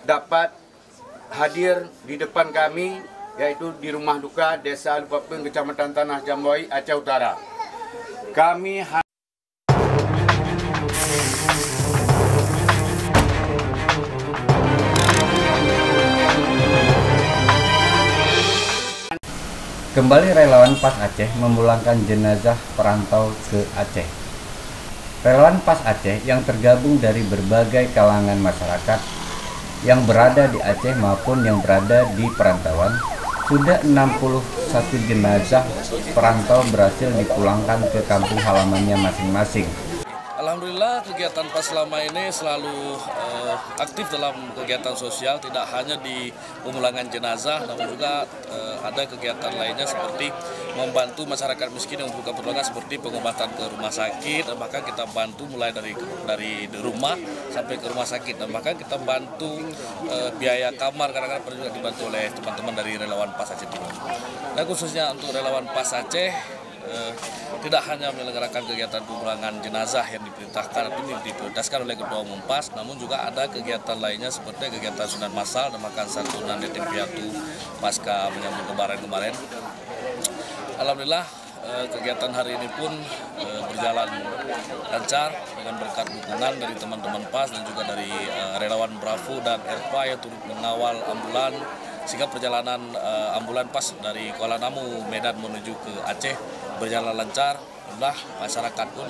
dapat hadir di depan kami, yaitu di rumah duka Desa Lupapun, Kecamatan Tanah Jambuai, Aceh Utara. Kami Kembali relawan PAS Aceh memulangkan jenazah perantau ke Aceh. Relawan PAS Aceh yang tergabung dari berbagai kalangan masyarakat yang berada di Aceh maupun yang berada di perantauan, sudah 61 jenazah perantau berhasil dipulangkan ke kampung halamannya masing-masing. Alhamdulillah kegiatan PAS selama ini selalu aktif dalam kegiatan sosial, tidak hanya di pemulangan jenazah, namun juga ada kegiatan lainnya seperti membantu masyarakat miskin yang membutuhkan pertolongan seperti pengobatan ke rumah sakit, dan bahkan kita bantu mulai dari rumah sampai ke rumah sakit, dan bahkan kita bantu biaya kamar kadang-kadang juga dibantu oleh teman-teman dari relawan PAS Aceh Timur. Nah, khususnya untuk relawan PAS Aceh tidak hanya menyelenggarakan kegiatan pemulangan jenazah yang diperintahkan atau diprioritaskan oleh Ketua Umum PAS, namun juga ada kegiatan lainnya seperti kegiatan sunat massal dan makan santunan yatim piatu pasca menyambut Lebaran kemarin. Alhamdulillah kegiatan hari ini pun berjalan lancar dengan berkat dukungan dari teman-teman PAS dan juga dari relawan Bravo dan ERPA yang turut mengawal ambulan, sehingga perjalanan ambulan PAS dari Kuala Namu, Medan menuju ke Aceh berjalan lancar. Masyarakat pun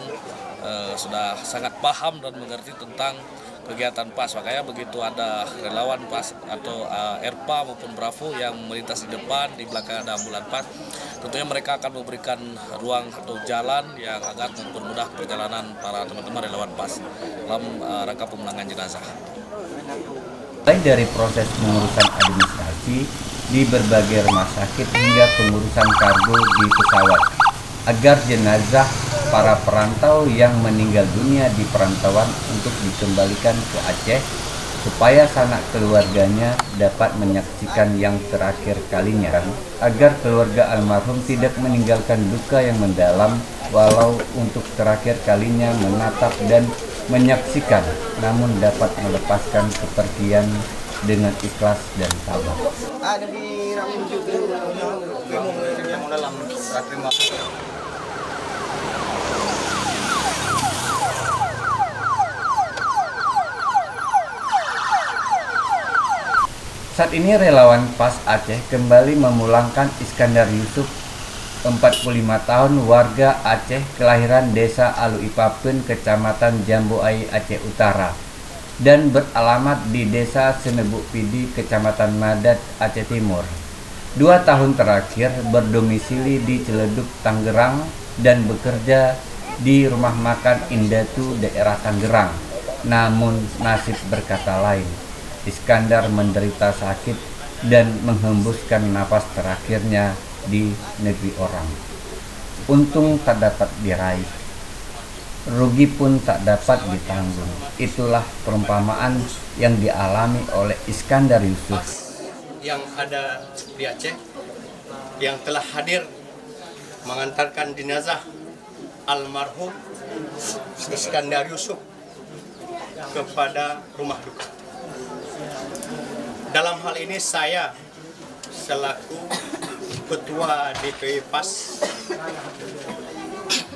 sudah sangat paham dan mengerti tentang kegiatan PAS. Makanya begitu ada relawan PAS atau ERPA maupun Bravo yang melintas di depan, di belakang ada ambulan PAS, tentunya mereka akan memberikan ruang atau jalan yang agar mempermudah perjalanan para teman-teman relawan PAS dalam rangka pemulangan jenazah. Mulai dari proses pengurusan administrasi di berbagai rumah sakit hingga pengurusan kargo di pesawat, agar jenazah para perantau yang meninggal dunia di perantauan untuk dikembalikan ke Aceh, supaya sanak keluarganya dapat menyaksikan yang terakhir kalinya, agar keluarga almarhum tidak meninggalkan duka yang mendalam, walau untuk terakhir kalinya menatap dan menyaksikan, namun dapat melepaskan kepergian dengan ikhlas dan sabar. Saat ini relawan PAS Aceh kembali memulangkan Iskandar Yusuf, 45 tahun, warga Aceh, kelahiran Desa Alu Ipapeun, Kecamatan Jambuai, Aceh Utara, dan beralamat di Desa Senebuk Pidi, Kecamatan Madat, Aceh Timur. 2 tahun terakhir berdomisili di Ciledug, Tangerang, dan bekerja di rumah makan Indatu, daerah Tangerang. Namun nasib berkata lain. Iskandar menderita sakit dan menghembuskan napas terakhirnya di negeri orang. Untung tak dapat diraih, rugi pun tak dapat ditanggung. Itulah perumpamaan yang dialami oleh Iskandar Yusuf yang ada di Aceh, yang telah hadir mengantarkan jenazah almarhum Iskandar Yusuf kepada rumah duka. Dalam hal ini saya selaku Ketua DPW PAS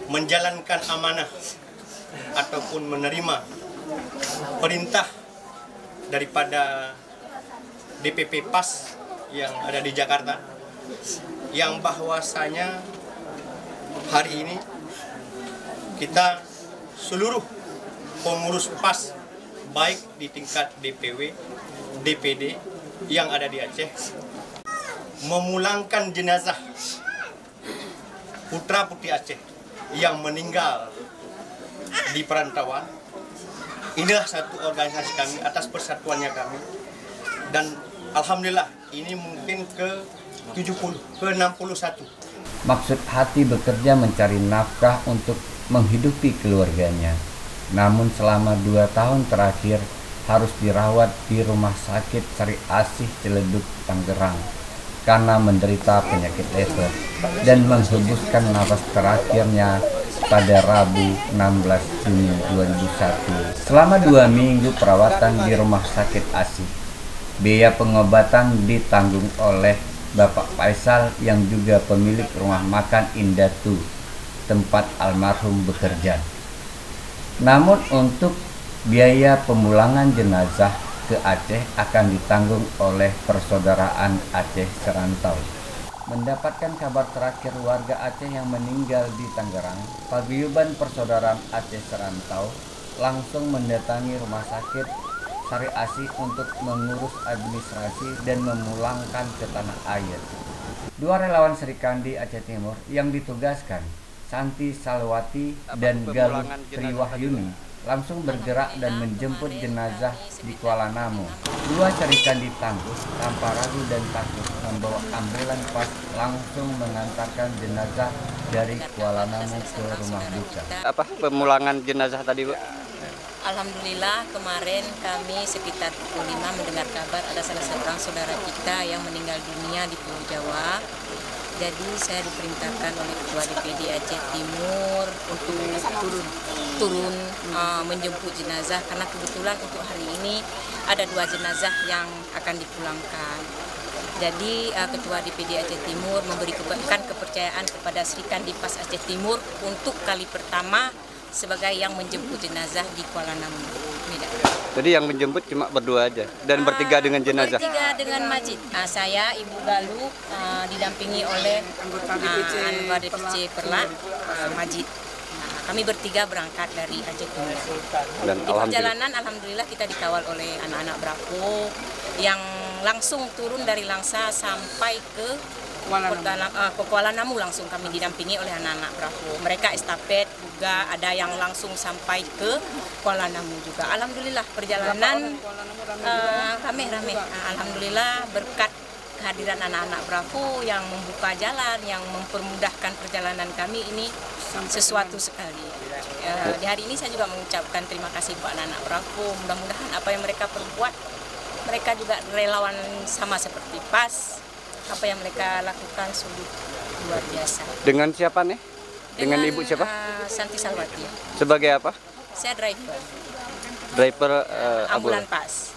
menjalankan amanah ataupun menerima perintah daripada DPP PAS yang ada di Jakarta, yang bahwasanya hari ini kita seluruh pengurus PAS baik di tingkat DPW, DPD yang ada di Aceh memulangkan jenazah putra putri Aceh yang meninggal di perantauan. Inilah satu organisasi kami atas persatuannya kami, dan alhamdulillah ini mungkin ke 61. Maksud hati bekerja mencari nafkah untuk menghidupi keluarganya. Namun selama 2 tahun terakhir harus dirawat di Rumah Sakit Sari Asih Ciledug, Tangerang, karena menderita penyakit lever dan menghembuskan napas terakhirnya pada Rabu 16 Juni 2001. Selama 2 minggu perawatan di Rumah Sakit Asih, Biaya pengobatan ditanggung oleh Bapak Faisal yang juga pemilik rumah makan Indatu, tempat almarhum bekerja. Namun untuk biaya pemulangan jenazah ke Aceh akan ditanggung oleh Persaudaraan Aceh Serantau. Mendapatkan kabar terakhir warga Aceh yang meninggal di Tangerang, Paguyuban Persaudaraan Aceh Serantau langsung mendatangi rumah sakit Sari Asih untuk mengurus administrasi dan memulangkan ke tanah air. Dua relawan Serikandi Aceh Timur yang ditugaskan, Santi Salwati dan Galuh Triwahyuni, langsung bergerak dan menjemput jenazah di Kuala Namu. Dua Serikandi tangguh tanpa ragu dan takut membawa ambulan pas langsung mengantarkan jenazah dari Kuala Namu ke rumah duka. Apa pemulangan jenazah tadi, Bu? Alhamdulillah kemarin kami sekitar pukul 5 mendengar kabar ada salah seorang saudara kita yang meninggal dunia di Pulau Jawa. Jadi saya diperintahkan oleh Ketua DPD Aceh Timur untuk turun menjemput jenazah karena kebetulan untuk hari ini ada 2 jenazah yang akan dipulangkan. Jadi Ketua DPD Aceh Timur memberikan kepercayaan kepada Serikandi Pas Aceh Timur untuk kali pertama sebagai yang menjemput jenazah di Kuala Namu. Jadi yang menjemput cuma berdua aja dan bertiga dengan jenazah. Bertiga dengan Majid. Saya Ibu Galuh didampingi oleh anggota DPC Perlak Majid. Kami bertiga berangkat dari Aceh Timur. Dan di perjalanan alhamdulillah kita dikawal oleh anak-anak Bravo yang langsung turun dari Langsa sampai ke Kuala Namu langsung kami didampingi oleh anak-anak Bravo. Mereka estafet juga, ada yang langsung sampai ke Kuala Namu juga. Alhamdulillah perjalanan rame-rame. Alhamdulillah berkat kehadiran anak-anak Bravo yang membuka jalan, yang mempermudahkan perjalanan kami ini sesuatu sekali. Di hari ini saya juga mengucapkan terima kasih kepada anak-anak Bravo. Mudah-mudahan apa yang mereka perbuat, mereka juga relawan sama seperti Pas. Apa yang mereka lakukan sungguh luar biasa. Dengan siapa nih? Dengan Ibu siapa? Santi Salwati. Sebagai apa? Saya driver. Driver ambulan Pas.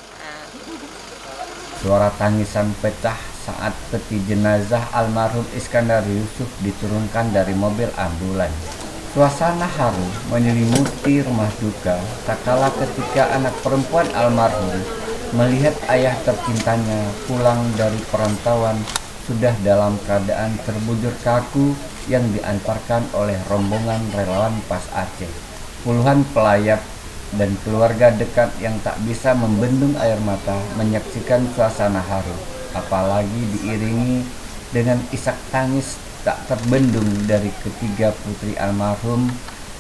Suara tangisan pecah saat peti jenazah almarhum Iskandar Yusuf diturunkan dari mobil ambulans. Suasana haru menyelimuti rumah duka tak kala ketika anak perempuan almarhum melihat ayah tercintanya pulang dari perantauan sudah dalam keadaan terbujur kaku yang diantarkan oleh rombongan relawan Pas Aceh. Puluhan pelayat dan keluarga dekat yang tak bisa membendung air mata menyaksikan suasana haru, apalagi diiringi dengan isak tangis tak terbendung dari ketiga putri almarhum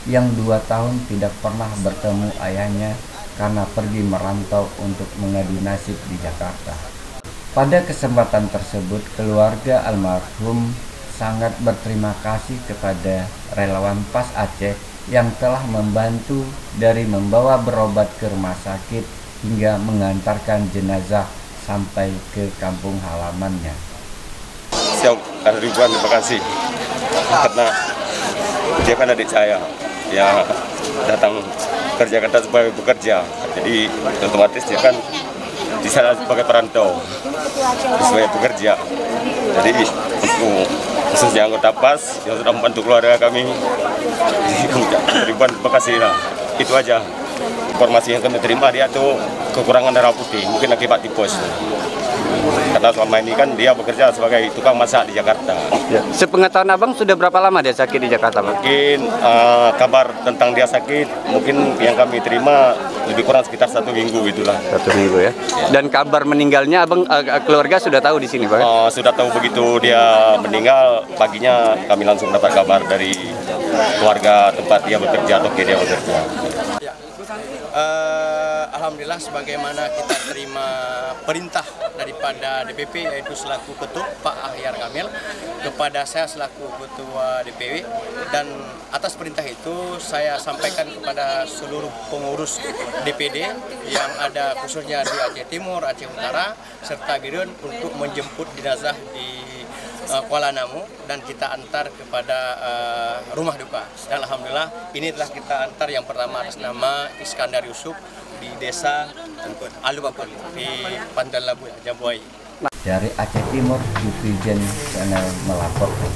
yang 2 tahun tidak pernah bertemu ayahnya karena pergi merantau untuk mengadu nasib di Jakarta. Pada kesempatan tersebut, keluarga almarhum sangat berterima kasih kepada relawan Pas Aceh yang telah membantu dari membawa berobat ke rumah sakit hingga mengantarkan jenazah sampai ke kampung halamannya. Siap, ada ribuan terima kasih karena dia kan adik saya ya datang ke Jakarta sebagai bekerja, jadi otomatis dia kan di sana sebagai perantau sebagai pekerja. Jadi untuk khususnya anggota Pas yang sudah membantu keluarga kami, ribuan terima kasih lah. Itu aja informasi yang kami terima, dia tuh kekurangan darah putih mungkin akibat tipes. Karena selama ini kan dia bekerja sebagai tukang masak di Jakarta. Ya. Sepengetahuan Abang sudah berapa lama dia sakit di Jakarta, Bang? Mungkin kabar tentang dia sakit, mungkin yang kami terima lebih kurang sekitar 1 minggu itulah. 1 minggu ya. Dan kabar meninggalnya Abang keluarga sudah tahu di sini, Bang? Sudah tahu begitu dia meninggal, paginya kami langsung dapat kabar dari keluarga tempat dia bekerja atau dia bekerja. Ya. Alhamdulillah sebagaimana kita terima perintah daripada DPP yaitu selaku ketua Pak Ahyar Kamil kepada saya selaku ketua DPW, dan atas perintah itu saya sampaikan kepada seluruh pengurus DPD yang ada khususnya di Aceh Timur, Aceh Utara serta Biren untuk menjemput jenazah di Kuala Namu dan kita antar kepada rumah duka. Dan alhamdulillah ini telah kita antar yang pertama atas nama Iskandar Yusuf di desa Alu Bapun di Pantai Labu Jambuai. Dari Aceh Timur, Vision Channel melaporkan.